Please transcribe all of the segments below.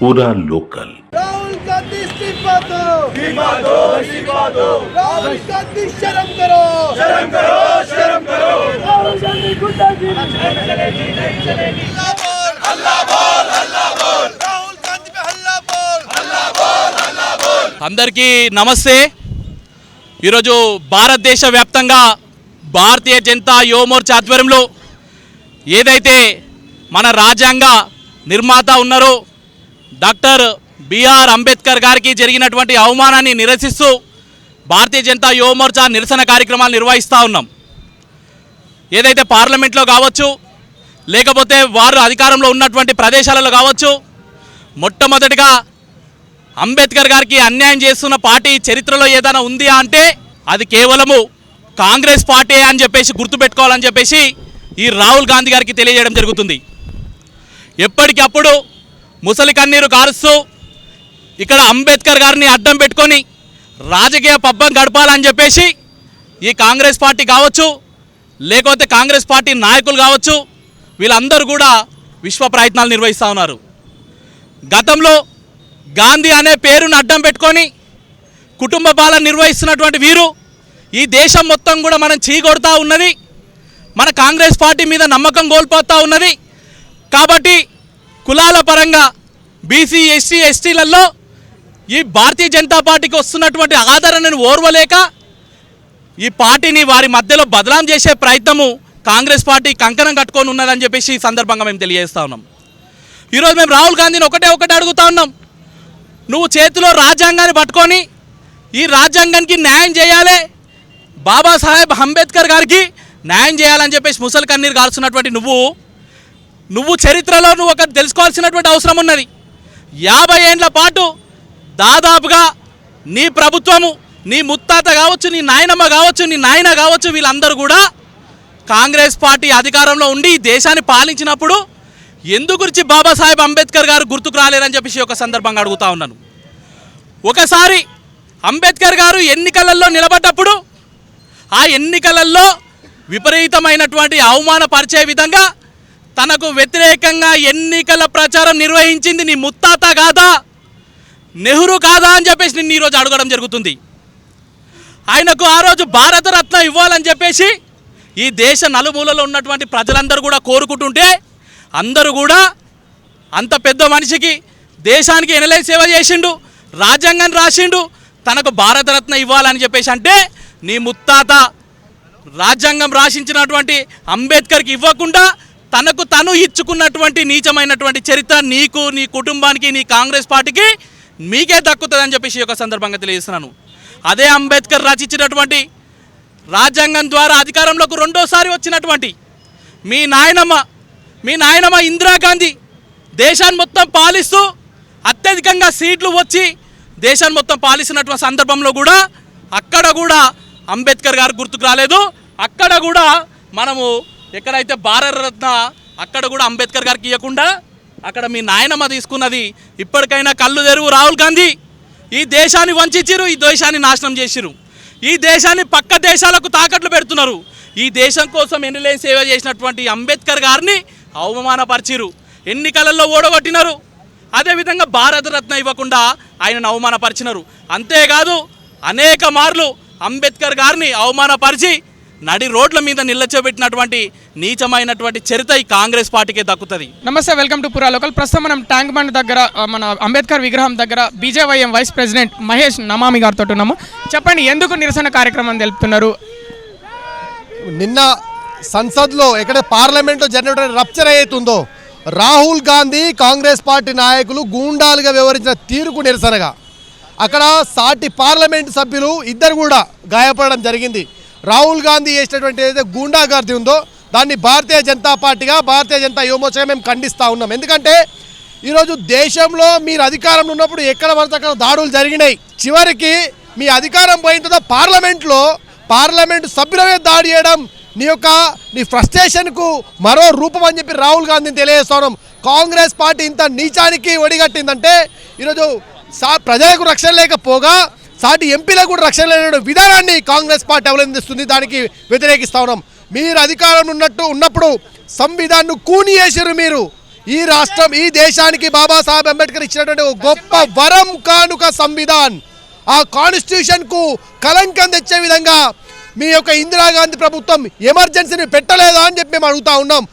पूरा लोकल। राहुल गांधी इस्तीफा दो, राहुल गांधी शर्म करो, शर्म करो, शर्म करो। राहुल गांधी गुंडागिरी नहीं चलेगी। हल्ला बोल, हल्ला बोल। राहुल गांधी पे हल्ला बोल, हल्ला बोल, हल्ला बोल। అందరికీ నమస్తే। ఈరోజు భారతదేశ వ్యాప్తంగా భారతీయ జనతా యువ మోర్చా ఆధ్వర్యంలో ఏదైతే మన రాజ్యాంగ నిర్మాత ఉన్నారో డాక్టర్ బిఆర్ అంబేద్కర్ గారికి జరిగినటువంటి అవమానాన్ని నిరసిస్తూ భారతీయ జనతా యువ మోర్చా నిరసన కార్యక్రమాలు నిర్వహిస్తూ ఉన్నాం। ఏదైతే పార్లమెంట్లో కావచ్చు, లేకపోతే వారు అధికారంలో ఉన్నటువంటి ప్రదేశాలలో కావచ్చు, మొట్టమొదటిగా అంబేద్కర్ గారికి అన్యాయం చేస్తున్న పార్టీ చరిత్రలో ఏదైనా ఉంది అంటే అది కేవలము కాంగ్రెస్ పార్టీ అని చెప్పేసి గుర్తుపెట్టుకోవాలని చెప్పేసి ఈ రాహుల్ గాంధీ గారికి తెలియజేయడం జరుగుతుంది। ఎప్పటికప్పుడు ముసలి కన్నీరు కారుస్తూ ఇక్కడ అంబేద్కర్ గారిని అడ్డం పెట్టుకొని రాజకీయ పబ్బం గడపాలని చెప్పేసి ఈ కాంగ్రెస్ పార్టీ కావచ్చు, లేకపోతే కాంగ్రెస్ పార్టీ నాయకులు కావచ్చు, వీళ్ళందరూ కూడా విశ్వ ప్రయత్నాలు నిర్వహిస్తూ ఉన్నారు। గతంలో గాంధీ అనే పేరును అడ్డం పెట్టుకొని కుటుంబ పాలన నిర్వహిస్తున్నటువంటి వీరు ఈ దేశం మొత్తం కూడా మనం చీకొడతా ఉన్నది, మన కాంగ్రెస్ పార్టీ మీద నమ్మకం కోల్పోతూ ఉన్నది। కాబట్టి కులాల పరంగా బీసీ ఎస్సీ ఎస్టీలలో ఈ భారతీయ జనతా పార్టీకి వస్తున్నటువంటి ఆదరణను ఓర్వలేక ఈ పార్టీని వారి మధ్యలో బదలాం చేసే ప్రయత్నము కాంగ్రెస్ పార్టీ కంకణం కట్టుకొని ఉన్నదని చెప్పేసి ఈ సందర్భంగా మేము తెలియజేస్తూ ఉన్నాం। ఈరోజు మేము రాహుల్ గాంధీని ఒకటే అడుగుతూ ఉన్నాం, నువ్వు చేతిలో రాజ్యాంగాన్ని పట్టుకొని ఈ రాజ్యాంగానికి న్యాయం చేయాలి, బాబాసాహెబ్ అంబేద్కర్ గారికి న్యాయం చేయాలని చెప్పేసి ముసలి కన్నీరు కాల్చున్నటువంటి నువ్వు చరిత్రలో నువ్వు ఒకటి తెలుసుకోవాల్సినటువంటి అవసరం ఉన్నది। 50 ఏండ్ల పాటు దాదాపుగా నీ ప్రభుత్వము, నీ ముత్తాత కావచ్చు, నీ నాయనమ్మ కావచ్చు, నీ నాయన కావచ్చు, వీళ్ళందరూ కూడా కాంగ్రెస్ పార్టీ అధికారంలో ఉండి ఈ దేశాన్ని పాలించినప్పుడు ఎందు గురించి బాబాసాహెబ్ అంబేద్కర్ గారు గుర్తుకు రాలేరని చెప్పేసి ఒక సందర్భంగా అడుగుతా ఉన్నాను। ఒకసారి అంబేద్కర్ గారు ఎన్నికలలో నిలబడ్డప్పుడు ఆ ఎన్నికలలో విపరీతమైనటువంటి అవమానపరిచే విధంగా తనకు వ్యతిరేకంగా ఎన్నికల ప్రచారం నిర్వహించింది నీ ముత్తాత కాదా, నెహ్రూ కాదా అని చెప్పేసి నిన్ను ఈరోజు అడగడం జరుగుతుంది। ఆయనకు ఆ రోజు భారతరత్న ఇవ్వాలని చెప్పేసి ఈ దేశ నలుమూలలో ఉన్నటువంటి ప్రజలందరూ కూడా కోరుకుంటుంటే అందరూ కూడా అంత పెద్ద మనిషికి దేశానికి ఎనలై సేవ చేసిండు, రాజ్యాంగాన్ని రాసిండు, తనకు భారతరత్న ఇవ్వాలని చెప్పేసి అంటే నీ ముత్తాత రాజ్యాంగం రాసించినటువంటి అంబేద్కర్కి ఇవ్వకుండా తనకు తను ఇచ్చుకున్నటువంటి నీచమైనటువంటి చరిత్ర నీకు, నీ కుటుంబానికి, నీ కాంగ్రెస్ పార్టీకి మీకే దక్కుతుందని చెప్పేసి ఒక సందర్భంగా తెలియజేస్తున్నాను। అదే అంబేద్కర్ రచించినటువంటి రాజ్యాంగం ద్వారా అధికారంలోకి రెండోసారి వచ్చినటువంటి మీ నాయనమ్మ ఇందిరాగాంధీ దేశాన్ని మొత్తం పాలిస్తూ అత్యధికంగా సీట్లు వచ్చి దేశాన్ని మొత్తం పాలిస్తున్నటువంటి సందర్భంలో కూడా అక్కడ కూడా అంబేద్కర్ గారు గుర్తుకు రాలేదు। అక్కడ కూడా మనము ఎక్కడైతే భారతరత్న అక్కడ కూడా అంబేద్కర్ గారికి ఇవ్వకుండా అక్కడ మీ నాయనమ్మ తీసుకున్నది। ఇప్పటికైనా కళ్ళు తెరువు రాహుల్ గాంధీ, ఈ దేశాన్ని వంచిరు, ఈ దేశాన్ని నాశనం చేసిరు, ఈ దేశాన్ని పక్క దేశాలకు తాకట్లు పెడుతున్నారు। ఈ దేశం కోసం ఎన్నిలేని సేవ చేసినటువంటి అంబేద్కర్ గారిని అవమానపరిచిరు, ఎన్నికలలో ఓడగొట్టినారు, అదేవిధంగా భారతరత్న ఇవ్వకుండా ఆయనను అవమానపరిచినారు। అంతేకాదు అనేక మార్లు అంబేద్కర్ గారిని అవమానపరిచి నడి రోడ్ల మీద నిల్లచోబెట్టినటువంటి నీచమైనటువంటి చరిత్ర ఈ కాంగ్రెస్ పార్టీకే దక్కుతుంది। నమస్తే, వెల్కమ్ టు పురా లోకల్। ప్రస్తుతం మనం ట్యాంక్ బండ్ దగ్గర మన అంబేద్కర్ విగ్రహం దగ్గర బీజేవైఎం వైస్ ప్రెసిడెంట్ మహేష్ నమామి గారితో ఉన్నాము। చెప్పండి, ఎందుకు నిరసన కార్యక్రమం తెలుపుతున్నారు? నిన్న సంసద్లో ఎక్కడ పార్లమెంట్లో జరిగినటువంటి రప్చర్ అవుతుందో రాహుల్ గాంధీ కాంగ్రెస్ పార్టీ నాయకులు గూండాలుగా వ్యవహరించిన తీరుకు నిరసనగా అక్కడ సాటి పార్లమెంట్ సభ్యులు ఇద్దరు కూడా గాయపడడం జరిగింది। రాహుల్ గాంధీ చేసినటువంటి ఏదైతే గూండాగర్దీ ఉందో దాన్ని భారతీయ జనతా పార్టీగా, భారతీయ జనతా యువ మోర్చాగా మేము ఖండిస్తూ ఉన్నాం। ఎందుకంటే ఈరోజు దేశంలో మీరు అధికారంలో ఉన్నప్పుడు ఎక్కడ పడితే అక్కడ దాడులు జరిగినాయి, చివరికి మీ అధికారం పోయిన తర్వాత పార్లమెంటు సభ్యులమే దాడి చేయడం నీ ఫ్రస్ట్రేషన్కు మరో రూపం అని చెప్పి రాహుల్ గాంధీని తెలియజేస్తా ఉన్నాం। కాంగ్రెస్ పార్టీ ఇంత నీచానికి ఒడిగట్టిందంటే ఈరోజు ప్రజలకు రక్షణ లేకపోగా సాటి ఎంపీలకు కూడా రక్షణ లేని విధానాన్ని కాంగ్రెస్ పార్టీ అవలంబిస్తుంది, దానికి వ్యతిరేకిస్తా ఉన్నాం। మీరు అధికారం ఉన్నప్పుడు సంవిధానం కూని చేసారు, మీరు ఈ రాష్ట్రం ఈ దేశానికి బాబాసాహెబ్ అంబేద్కర్ ఇచ్చినటువంటి ఒక గొప్ప వరం కానుక సంవిధాన్. ఆ కాన్స్టిట్యూషన్కు కలంకం తెచ్చే విధంగా మీ యొక్క ఇందిరాగాంధీ ప్రభుత్వం ఎమర్జెన్సీని పెట్టలేదా అని చెప్పి మేము అడుగుతా ఉన్నాం.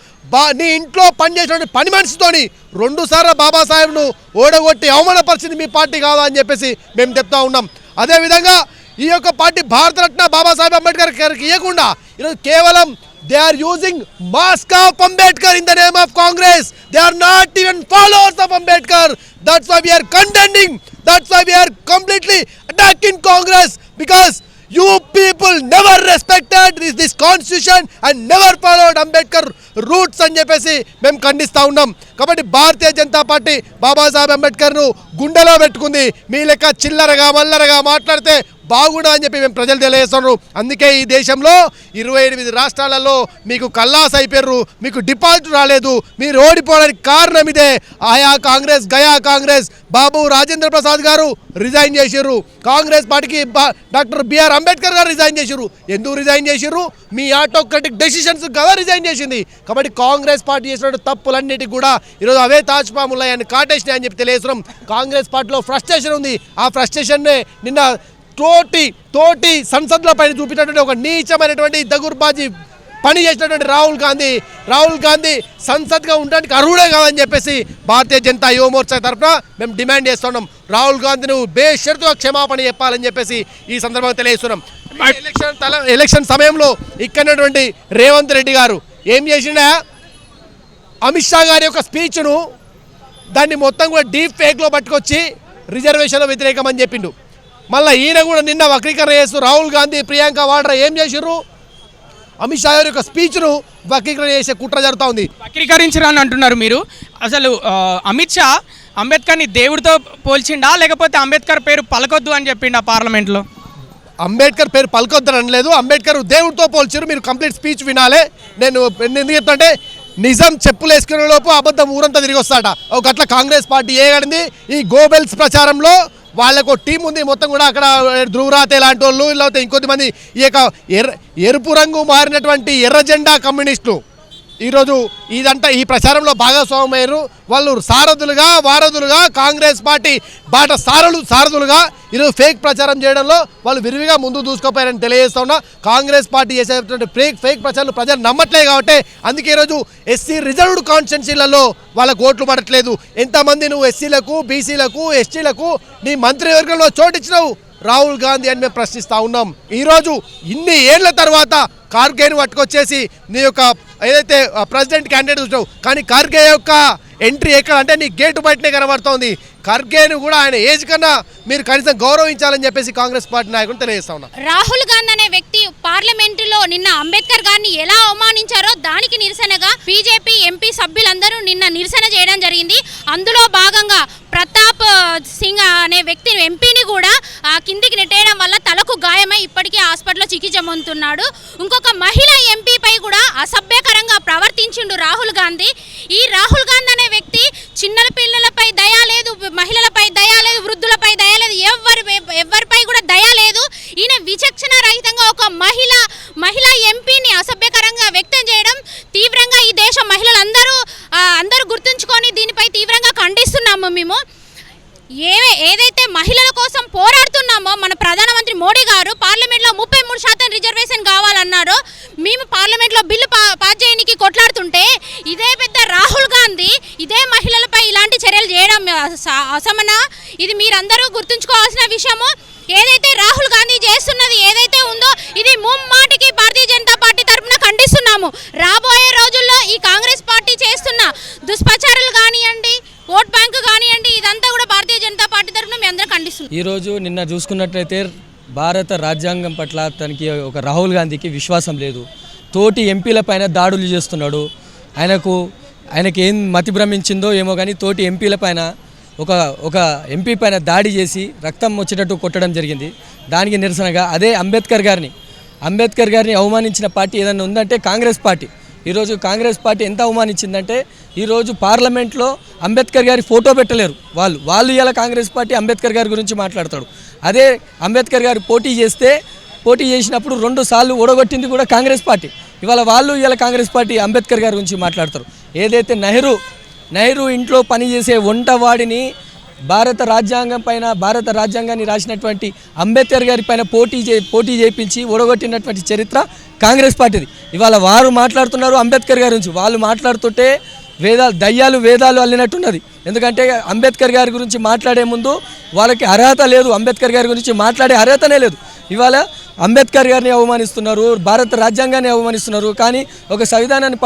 నీ ఇంట్లో పనిచేసినటువంటి పని మనిషితోని 2 సార్లు బాబాసాహెబ్ను ఓడగొట్టి అవమానపరిచింది మీ పార్టీ కాదా అని చెప్పేసి మేము చెప్తా ఉన్నాం. అదేవిధంగా ఈ యొక్క పార్టీ భారతరత్న బాబాసాహెబ్ అంబేద్కర్ గారికి ఇవ్వకుండా ఈరోజు కేవలం they are using mask of Ambedkar in the name of Congress. They are not even followers of Ambedkar. That's why we are condemning. That's why we are completely attacking Congress, because you people never respected this constitution and never followed Ambedkar roots అని చెప్పేసి మేము ఖండిస్తూ ఉన్నాం. కాబట్టి Bharatiya Janata party Babasaheb అంబేద్కర్ను గుండెలో పెట్టుకుంది. మీ లెక్క చిల్లరగా మల్లరగా మాట్లాడితే బాగుండా అని చెప్పి మేము ప్రజలు తెలియజేస్తున్నారు. అందుకే ఈ దేశంలో 28 రాష్ట్రాలలో మీకు కల్లాస్ అయిపోయారు, మీకు డిపాజిట్ రాలేదు, మీరు ఓడిపోవడానికి కారణం ఇదే. ఆయా కాంగ్రెస్ గయా కాంగ్రెస్ బాబు రాజేంద్ర ప్రసాద్ గారు రిజైన్ చేసిర్రు, కాంగ్రెస్ పార్టీకి డాక్టర్ బిఆర్ అంబేద్కర్ గారు రిజైన్ చేసిర్రు. ఎందుకు రిజైన్ చేసిర్రు? మీ ఆటోక్రటిక్ డెసిషన్స్ కదా రిజైన్ చేసింది. కాబట్టి కాంగ్రెస్ పార్టీ చేసిన తప్పులన్నిటికీ కూడా ఈరోజు అవే తాజ్పాములు ఆయన కాటేసినాయి అని చెప్పి తెలియజేస్తున్నాం. కాంగ్రెస్ పార్టీలో ఫ్రస్ట్రేషన్ ఉంది. ఆ ఫ్రస్ట్రేషన్నే నిన్న తోటి సంసద్ల పైన చూపించినటువంటి ఒక నీచమైనటువంటి దగుర్బాజీ పని చేసినటువంటి రాహుల్ గాంధీ సంసద్గా ఉండడానికి అర్హుడే కాదని చెప్పేసి భారతీయ జనతా యువ మోర్చా తరఫున మేము డిమాండ్ చేస్తున్నాం. రాహుల్ గాంధీని బేషరతుగా క్షమాపణ చెప్పాలని చెప్పేసి ఈ సందర్భంగా తెలియజేస్తున్నాం. ఎలక్షన్ సమయంలో ఇక్కడటువంటి రేవంత్ రెడ్డి గారు ఏం చేసినా అమిత్ షా గారి యొక్క స్పీచ్ను దాన్ని మొత్తం కూడా డీప్ ఫేక్లో పట్టుకొచ్చి రిజర్వేషన్లో వ్యతిరేకం అని చెప్పిండు. మళ్ళీ ఈయన కూడా నిన్న వక్రీకరణ చేస్తూ రాహుల్ గాంధీ ప్రియాంక వాడ్రా ఏం చేసిర్రు? అమిత్ షా గారి యొక్క స్పీచ్ను వక్రీకరణ చేసే కుట్ర జరుగుతూ ఉంది. వక్రీకరించరని అంటున్నారు మీరు. అసలు అమిత్ షా అంబేద్కర్ని దేవుడితో పోల్చిండా, లేకపోతే అంబేద్కర్ పేరు పలకొద్దు అని చెప్పిండా పార్లమెంట్లో? అంబేద్కర్ పేరు పలకొద్దని అనలేదు, అంబేద్కర్ దేవుడితో పోల్చారు. మీరు కంప్లీట్ స్పీచ్ వినాలే. నేను ఎందుకు చెప్తాంటే నిజం చెప్పులు వేసుకునే లోపు అబద్ధం ఊరంతా తిరిగి వస్తాట. ఒక అట్లా కాంగ్రెస్ పార్టీ ఏగడింది ఈ గోబెల్స్ ప్రచారంలో. వాళ్ళకు టీం ఉంది మొత్తం కూడా. అక్కడ ధ్రువరాతే లాంటి వాళ్ళు, లేకపోతే ఇంకొద్దిమంది ఈ యొక్క ఎరుపు రంగు మారినటువంటి ఎర్ర జెండా కమ్యూనిస్టులు ఈరోజు ఇదంతా ఈ ప్రచారంలో భాగస్వామ్యమయ్యారు. వాళ్ళు వారధులుగా కాంగ్రెస్ పార్టీ బాట సారథులుగా ఈరోజు ఫేక్ ప్రచారం చేయడంలో వాళ్ళు విరివిగా ముందు దూసుకుపోయారని తెలియజేస్తా ఉన్నా. కాంగ్రెస్ పార్టీ చేసేటువంటి ఫేక్ ప్రచారాలు ప్రజలు నమ్మట్లేదు కాబట్టి అందుకే ఈరోజు ఎస్సీ రిజర్వ్డ్ కాన్స్టిట్యున్సీలలో వాళ్ళకు ఓట్లు పడట్లేదు. ఎంతమంది నువ్వు ఎస్సీలకు, బీసీలకు, ఎస్టీలకు నీ మంత్రివర్గంలో చోటిచ్చినావు రాహుల్ గాంధీ అని మేము ప్రశ్నిస్తూ ఉన్నాం. ఈరోజు ఇన్ని ఏళ్ల తర్వాత ఖార్గేను పట్టుకొచ్చేసి నీ యొక్క ఏదైతే ప్రెసిడెంట్ క్యాండిడేట్ చూసావు, కానీ ఖార్గే యొక్క ఎంట్రీ ఎక్కడ అంటే నీ గేటు బయటనే కనబడుతోంది. ఖర్గేను కూడా ఆయన ఏజ్ కన్నా మీరు కనీసం గౌరవించాలని చెప్పేసి కాంగ్రెస్ పార్టీ నాయకులు తెలియజేస్తా ఉన్నారు. రాహుల్ గాంధీ అనే వ్యక్తి పార్లమెంటులో నిన్న అంబేద్కర్ గారిని ఎలా అవమానించారో దానికి నిరసనగా బీజేపీ ఎంపీ సభ్యులందరూ నిన్న నిరసన చేయడం జరిగింది. అందులో భాగంగా ప్రతాప్ సింగ్ అనే వ్యక్తి ఎంపీని కూడా కిందికి నెట్టేయడం వల్ల తలకు గాయమై ఇప్పటికీ హాస్పిటల్లో చికిత్స పొందుతున్నాడు. ఇంకొక మహిళ ఎంపీపై కూడా అసభ్యకరంగా ప్రవర్తించిండు రాహుల్ గాంధీ. ఈ రాహుల్ గాంధీ అనే వ్యక్తి చిన్న పిల్లలపై దయా లేదు, మహిళలపై దయా లేదు, వృద్ధులపై దయా లేదు, ఎవరిపై కూడా దయా లేదు. ఈయన విచక్షణ రహితంగా ఒక మహిళ ఎంపీని అసభ్యకరంగా వ్యక్తం చేయడం తీవ్రంగా ఈ దేశ మహిళలందరూ గుర్తుంచుకొని దీనిపై తీవ్రంగా ఖండిస్తున్నాము. మేము ఏదైతే మహిళల కోసం పోరాడుతున్నామో మన ప్రధానమంత్రి మోడీ గారు పార్లమెంట్లో 33% రిజర్వేషన్ కావాలన్నారో మేము పార్లమెంట్లో బిల్లు పాస్ చేయడానికి కొట్లాడుతుంటే ఇదే పెద్ద రాహుల్ గాంధీ ఇదే మహిళలపై ఇలాంటి చర్యలు చేయడం అసమన. ఇది మీరందరూ గుర్తుంచుకోవాల్సిన విషయము. ఏదైతే రాహుల్ గాంధీ చేస్తున్నది ఏదైతే ఉందో ఇది ముమ్మాటికి భారతీయ జనతా పార్టీ తరఫున ఖండిస్తున్నాము. రాబోయే రోజుల్లో ఈ కాంగ్రెస్ పార్టీ చేస్తున్న దుష్ప్రచారాలు కానివ్వండి, ఓట్ బ్యాంకు కానివ్వండి, ఇదంతా కూడా భారతీయ జనతా పార్టీ తరఫున మేము అందరం ఖండిస్తున్నాం. ఈరోజు నిన్న చూసుకున్నట్లయితే భారత రాజ్యాంగం పట్ల తనకి ఒక రాహుల్ గాంధీకి విశ్వాసం లేదు. తోటి ఎంపీల పైన దాడులు చేస్తున్నాడు. ఆయనకి ఏం మతి భ్రమించిందో ఏమో కానీ తోటి ఎంపీల పైన ఒక ఎంపీ పైన దాడి చేసి రక్తం వచ్చేటట్టు కొట్టడం జరిగింది. దానికి నిరసనగా అదే అంబేద్కర్ గారిని అవమానించిన పార్టీ ఏదైనా ఉందంటే కాంగ్రెస్ పార్టీ. ఈరోజు కాంగ్రెస్ పార్టీ ఎంత అవమానించిందంటే ఈరోజు పార్లమెంట్లో అంబేద్కర్ గారి ఫోటో పెట్టలేరు వాళ్ళు ఇలా కాంగ్రెస్ పార్టీ అంబేద్కర్ గారి గురించి మాట్లాడతాడు. అదే అంబేద్కర్ గారు పోటీ చేసినప్పుడు 2 సార్లు ఓడగొట్టింది కూడా కాంగ్రెస్ పార్టీ. ఇవాళ వాళ్ళు ఇలా కాంగ్రెస్ పార్టీ అంబేద్కర్ గారి గురించి మాట్లాడతారు. ఏదైతే నెహ్రూ నెహ్రూ ఇంట్లో పనిచేసే వంటవాడిని భారత రాజ్యాంగాన్ని రాసినటువంటి అంబేద్కర్ గారి పైన పోటీ చేయించి ఓడగొట్టినటువంటి చరిత్ర కాంగ్రెస్ పార్టీది. ఇవాళ వారు మాట్లాడుతున్నారు అంబేద్కర్ గారి గురించి. వాళ్ళు మాట్లాడుతుంటే వేదాలు అల్లినట్టున్నది. ఎందుకంటే అంబేద్కర్ గారి గురించి మాట్లాడే ముందు వాళ్ళకి అర్హత లేదు, అంబేద్కర్ గారి గురించి మాట్లాడే అర్హతనే లేదు. ఇవాళ అంబేద్కర్ గారిని అవమానిస్తున్నారు, భారత రాజ్యాంగాన్ని అవమానిస్తున్నారు. కానీ ఒక సంవిధానాన్ని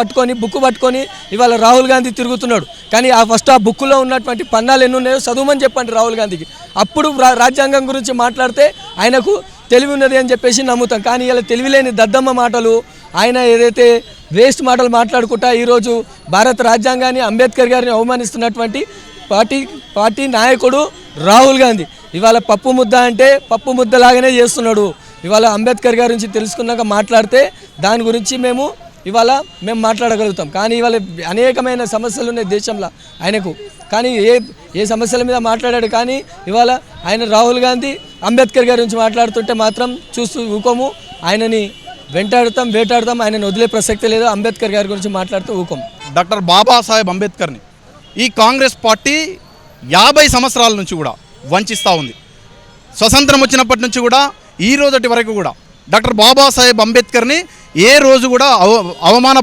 బుక్కు పట్టుకొని ఇవాళ రాహుల్ గాంధీ తిరుగుతున్నాడు. కానీ ఫస్ట్ ఆ బుక్కులో ఉన్నటువంటి పన్నాలు ఎన్ని ఉన్నాయో చదువుమని చెప్పండి రాహుల్ గాంధీకి. అప్పుడు రాజ్యాంగం గురించి మాట్లాడితే ఆయనకు తెలివి ఉన్నది అని చెప్పేసి నమ్ముతాం. కానీ ఇలా తెలివిలేని దద్దమ్మ మాటలు, ఆయన ఏదైతే వేస్ట్ మాటలు మాట్లాడుకుంటా ఈరోజు భారత రాజ్యాంగాన్ని అంబేద్కర్ గారిని అవమానిస్తున్నటువంటి పార్టీ నాయకుడు రాహుల్ గాంధీ. ఇవాళ పప్పు ముద్ద అంటే పప్పు ముద్దలాగానే చేస్తున్నాడు. ఇవాళ అంబేద్కర్ గారి గురించి తెలుసుకున్నాక మాట్లాడితే దాని గురించి మేము మాట్లాడగలుగుతాం. కానీ ఇవాళ అనేకమైన సమస్యలు ఉన్నాయి దేశంలో ఆయనకు. కానీ ఏ సమస్యల మీద మాట్లాడాడు. కానీ ఇవాళ ఆయన రాహుల్ గాంధీ అంబేద్కర్ గారి గురించి మాట్లాడుతుంటే మాత్రం చూస్తూ ఊకోము. ఆయనని వేటాడుతాం. ఆయనను వదిలే ప్రసక్తి లేదు. అంబేద్కర్ గారి గురించి మాట్లాడుతూ ఊకోం. డాక్టర్ బాబాసాహెబ్ అంబేద్కర్ని ఈ కాంగ్రెస్ పార్టీ 50 సంవత్సరాల నుంచి కూడా వంచిస్తూ ఉంది. స్వతంత్రం వచ్చినప్పటి నుంచి కూడా ఈ రోజటి వరకు కూడా డాక్టర్ బాబాసాహెబ్ అంబేద్కర్ని ఏ రోజు కూడా అవమాన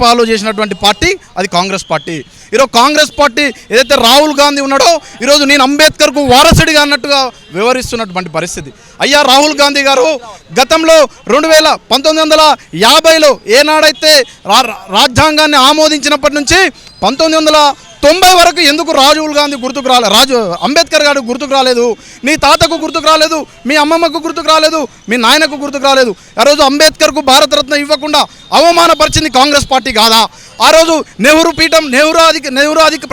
పాలు చేసినటువంటి పార్టీ అది కాంగ్రెస్ పార్టీ. ఈరోజు కాంగ్రెస్ పార్టీ ఏదైతే రాహుల్ గాంధీ ఉన్నాడో ఈరోజు నేను అంబేద్కర్కు వారసుడిగా అన్నట్టుగా వివరిస్తున్నటువంటి పరిస్థితి. అయ్యా రాహుల్ గాంధీ గారు గతంలో 1950లో ఏనాడైతే రాజ్యాంగాన్ని ఆమోదించినప్పటి నుంచి 1990 వరకు ఎందుకు రాహుల్ గాంధీ గుర్తుకు రాలేదు, అంబేద్కర్ గారు గుర్తుకు రాలేదు, నీ తాతకు గుర్తుకు రాలేదు, మీ అమ్మమ్మకు గుర్తుకు రాలేదు, మీ నాయనకు గుర్తుకు రాలేదు? ఆ రోజు అంబేద్కర్కు భారతరత్న ఇవ్వకుండా అవమానపరిచింది కాంగ్రెస్ పార్టీ కాదా? ఆ రోజు నెహ్రూ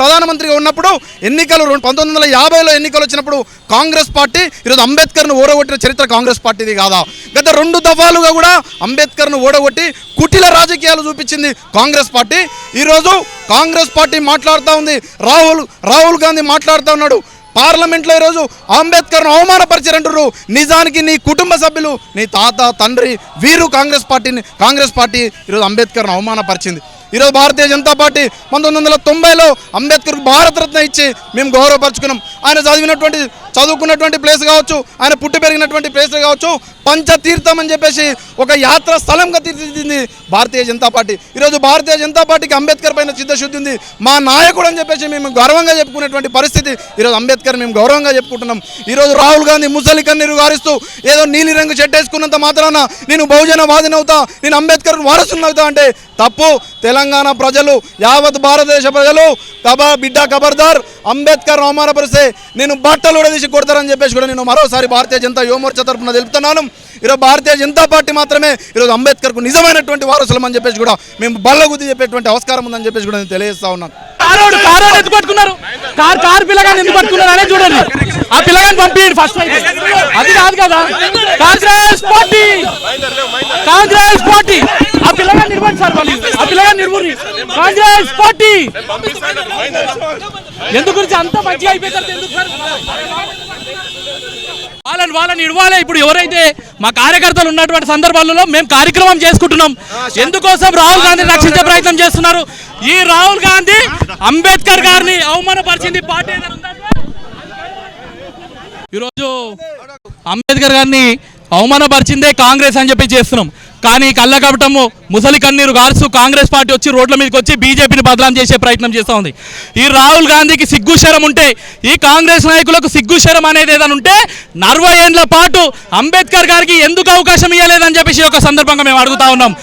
ప్రధానమంత్రిగా ఉన్నప్పుడు ఎన్నికలు 1950లో ఎన్నికలు వచ్చినప్పుడు కాంగ్రెస్ పార్టీ ఈరోజు అంబేద్కర్ను ఓడగొట్టిన చరిత్ర కాంగ్రెస్ పార్టీది కాదా? గత 2 దఫాలుగా కూడా అంబేద్కర్ను ఓడగొట్టి కుటిల రాజకీయాలు చూపించింది కాంగ్రెస్ పార్టీ. ఈరోజు కాంగ్రెస్ పార్టీ మాట్లాడుతూ ఉంది, రాహుల్ గాంధీ మాట్లాడుతూ ఉన్నాడు పార్లమెంట్లో ఈరోజు అంబేద్కర్ను అవమానపరిచారంటారు. నిజానికి నీ కుటుంబ సభ్యులు, నీ తాత తండ్రి వీరు కాంగ్రెస్ పార్టీ ఈరోజు అంబేద్కర్ను అవమానపరిచింది. ఈరోజు భారతీయ జనతా పార్టీ 1990లో అంబేద్కర్కు భారతరత్న ఇచ్చి మేము గౌరవపరుచుకున్నాం. ఆయన చదువుకున్నటువంటి ప్లేస్ కావచ్చు, ఆయన పుట్టి పెరిగినటువంటి ప్లేస్ కావచ్చు, పంచతీర్థం అని చెప్పేసి ఒక యాత్రా స్థలంగా తీర్చిదిద్దింది భారతీయ జనతా పార్టీ. ఈరోజు భారతీయ జనతా పార్టీకి అంబేద్కర్ పైన చిత్తశుద్ధి ఉంది. మా నాయకుడు అని చెప్పేసి మేము గర్వంగా చెప్పుకునేటువంటి పరిస్థితి ఈరోజు అంబేద్కర్ మేము గౌరవంగా చెప్పుకుంటున్నాం. ఈరోజు రాహుల్ గాంధీ ముసలి కన్నీరు గారిస్తూ ఏదో నీలిరంగు చెట్టేసుకున్నంత మాత్రాన నేను బహుజన వాదినవుతా, నేను అంబేద్కర్ వారసునవుతా అంటే తప్పు. తెలంగాణ ప్రజలు, యావత్ భారతదేశ ప్రజలు బిడ్డ ఖబర్దార్, అంబేద్కర్ అవమానపరిస్తే నేను బట్టలు ఉడదీసి కొడతారని చెప్పేసి కూడా నేను మరోసారి భారతీయ జనతా యువమోర్చా తరఫున తెలుపుతున్నాను. ఈరోజు భారతీయ జనతా పార్టీ మాత్రమే ఈరోజు అంబేద్కర్కు నిజమైనటువంటి వారసులం అని చెప్పేసి కూడా మేము బల్లగుద్ది చెప్పేటువంటి ఆస్కారం ఉందని చెప్పేసి కూడా నేను తెలియజేస్తా ఉన్నాను. ఎందుకు పట్టుకున్నారు? కారు పిల్లగాని ఎందుకు పట్టుకున్నారు అనేది చూడండి. ఆ పిల్లగాని పంపించండి ఫస్ట్. అది కాదు కదా కాంగ్రెస్ పార్టీ ఆ పిల్లగాని నిర్బండి సార్, ఆ పిల్లగాని నిర్బండి. కాంగ్రెస్ పార్టీ ఎందుకు గురించి అంత మంచిగా అయిపోతారు ఎందుకు సార్? వాళ్ళని ఇవ్వాలి. ఇప్పుడు ఎవరైతే మా కార్యకర్తలు ఉన్నటువంటి సందర్భాలలో మేము కార్యక్రమం చేసుకుంటున్నాం. ఎందుకోసం రాహుల్ గాంధీని రక్షించే ప్రయత్నం చేస్తున్నారు. ఈ రాహుల్ గాంధీ అంబేద్కర్ గారిని అవమానపరిచింది పార్టీ ఈరోజు అంబేద్కర్ గారిని అవమానపరిచిందే కాంగ్రెస్ అని చెప్పి చేస్తున్నాం. కానీ కళ్ళకపటము ముసలి కన్నీరు గారుస్తూ కాంగ్రెస్ పార్టీ వచ్చి రోడ్ల మీదకి వచ్చి బీజేపీని బదనాం చేసే ప్రయత్నం చేస్తూ ఉంది. ఈ రాహుల్ గాంధీకి సిగ్గుశరం ఉంటే, ఈ కాంగ్రెస్ నాయకులకు సిగ్గుశరం అనేది ఏదైనా ఉంటే 40 ఏళ్ల పాటు అంబేద్కర్ గారికి ఎందుకు అవకాశం ఇవ్వలేదని చెప్పేసి ఒక సందర్భంగా మేము అడుగుతా ఉన్నాం.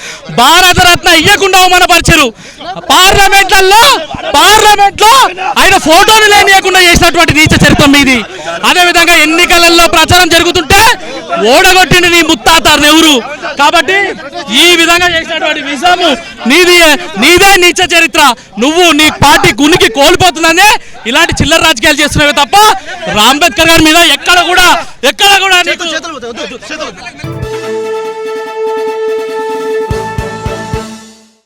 భారతరత్న ఇవ్వకుండా అవమానపరిచారు. పార్లమెంట్లో ఆయన ఫోటోలు లేనియకుండా చేసినటువంటి నీచ చరిత్ర మీది. అదేవిధంగా ఎన్నికలలో ప్రచారం జరుగుతుంటే ఓడగొట్టింది నీ ముత్తాత నెహ్రూ. కాబట్టి ఈ విధంగా చేసినటువంటి విషయము నీదే నీచ చరిత్ర. నువ్వు నీ పార్టీ గునికి కోల్పోతుందనే ఇలాంటి చిల్లర రాజకీయాలు చేస్తున్నావే తప్ప అంబేద్కర్ గారి మీద ఎక్కడ కూడా